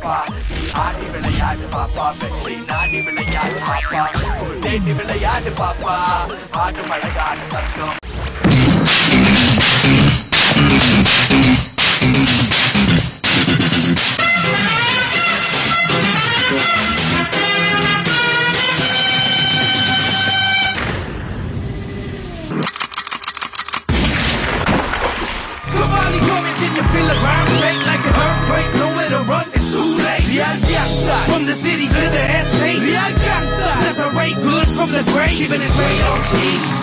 பாப்பா நீ ஆடி விளையாடு பாப்பா வெற்றி நாடி விளையாடு பாப்பா ஒரு தேடி விளையாடு பாப்பா ஆடு மழையாடு தத்தம் From the city to the estate, separate good from the great. Keeping it straight on G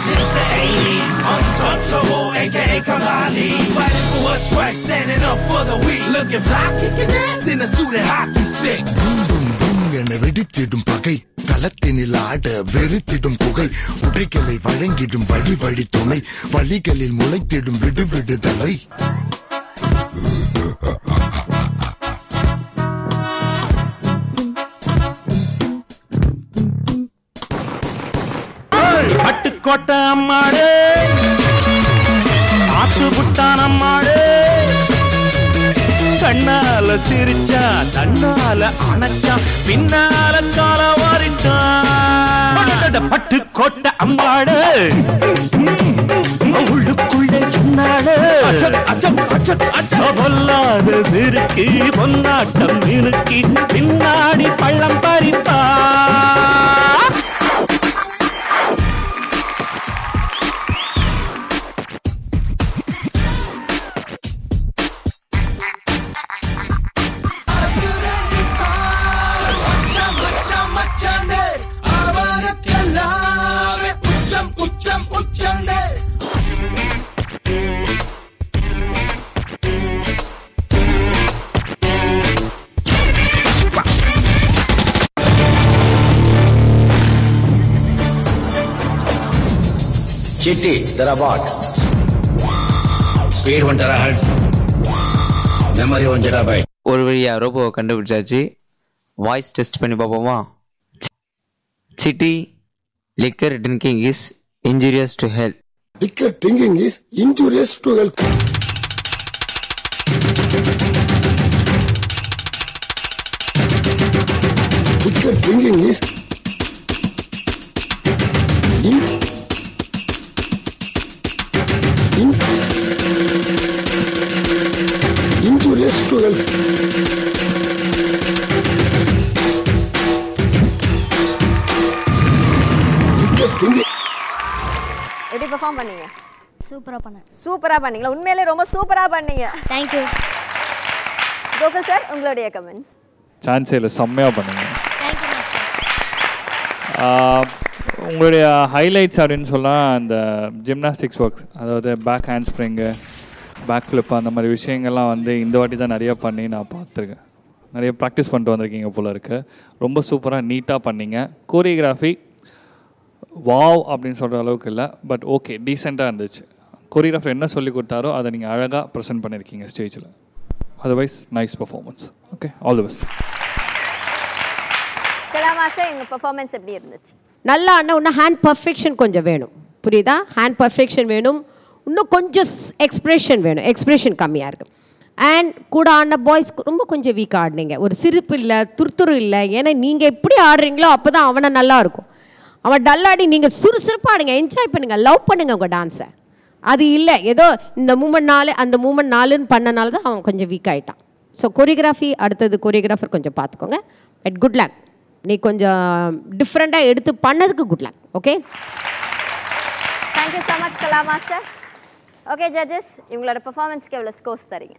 since the 80s. Untouchable, aka Kalani. Fighting for what's right, standing up for the weak. Looking fly, kicking ass in a suit and hockey stick. என வெடித்திடும் பகை களத்தினில் ஆட வெறித்திடும் புகை உடைகளை வழங்கிடும் வழி வழி துணை வழிகளில் முளைத்திடும் விடு விடுதலை பட்டுக்கோட்டை அம்மாடு ஆத்து புட்டான் அம்மாடு கண்ணால சிரிச்சா தன்னால அணைச்சா பின்னால கால வாரிச்சான் பட்டுக்கோட்டை அம்மாடு உள்ளுக்குள்ள சொன்னாடு பொல்லாத சிறுக்கி பொன்னாட்டம் இறுக்கி பின்னாடி பள்ளம் பறிப்பா Chitty, Terabyte. Speed 1 terahertz. Memory 1 terabyte. ஒரு வழியா ரோபோவை கண்டுபிடிச்சாச்சு. வாய்ஸ் டெஸ்ட் பண்ணி பார்ப்போமா? Chitty, liquor drinking is injurious to health. liquor drinking is injurious to health liquor drinking is injurious to health liquor drinking எப்படி பெர்ஃபார்ம் பண்ணீங்க? சூப்பரா பண்ணீங்களா? உண்மையிலேயே ரொம்ப சூப்பரா பண்ணீங்க. Thank you. கோகுல் சார் உங்களுடைய கமெண்ட்ஸ். சான்ஸே இல்லை, செம்மையாக பண்ணுங்க. தேங்க் யூ உங்களுடைய ஹைலைட்ஸ் அப்படின்னு சொன்னால் அந்த ஜிம்னாஸ்டிக்ஸ் ஒர்க்ஸ், அதாவது back hand spring, back flip, அந்த மாதிரி விஷயங்கள்லாம் வந்து இந்த வாட்டி தான் நிறையா பண்ணி நான் பார்த்துருக்கேன். நிறைய ப்ராக்டிஸ் பண்ணிட்டு வந்திருக்கீங்க போல இருக்குது. ரொம்ப சூப்பராக நீட்டாக பண்ணீங்க. கோரியோகிராஃபி வாவ் அப்படின்னு சொல்கிற அளவுக்கு இல்லை, பட் ஓகே, டீசெண்டாக இருந்துச்சு. கோரியோகிராஃபர் என்ன சொல்லி கொடுத்தாரோ அதை நீங்கள் அழகாக ப்ரெசென்ட் பண்ணியிருக்கீங்க ஸ்டேஜில். Otherwise nice performance. Okay, all the best. Kala master, எங்கள் பர்ஃபார்மன்ஸ் எப்படி இருந்துச்சு? நல்லா ஆனால் இன்னும் ஹேண்ட் பர்ஃபெக்ஷன் கொஞ்சம் வேணும், புரியுதா? ஹேண்ட் பர்ஃபெக்ஷன் வேணும், இன்னும் கொஞ்சம் எக்ஸ்ப்ரெஷன் வேணும். எக்ஸ்ப்ரெஷன் கம்மியாக இருக்குது. அண்ட் கூட ஆடின பாய்ஸ் ரொம்ப கொஞ்சம் வீக்காக ஆடினீங்க. ஒரு சிரிப்பு இல்லை, துருத்துரு இல்லை. ஏன்னா நீங்கள் எப்படி ஆடுறீங்களோ அப்போ தான் அவனை நல்லா இருக்கும். அவன் டல்லாடி நீங்கள் சுறுசுறுப்பாக ஆடுங்க, என்ஜாய் பண்ணுங்கள், லவ் பண்ணுங்கள் உங்கள் டான்ஸை. அது இல்லை, ஏதோ இந்த மூமெண்ட் 4 அந்த மூமெண்ட் 4ன்னு பண்ணனால தான் அவன் கொஞ்சம் வீக் ஆகிட்டான். ஸோ கொரியோகிராஃபி அடுத்தது கொரியோகிராஃபர் கொஞ்சம் பார்த்துக்கோங்க. பட் குட் லக், நீ கொஞ்சம் டிஃப்ரெண்ட்டாக எடுத்து பண்ணதுக்கு good luck. Okay, thank you so much Kala master. Okay judges, இவங்களோட பெர்ஃபார்மன்ஸ்க்கு எவ்வளோ ஸ்கோர்ஸ் தரீங்க?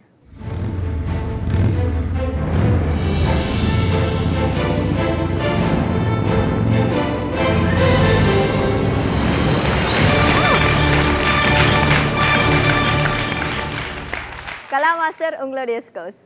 கலா மாஸ்டர், உங்களுடைய ஸ்கோர்ஸ்?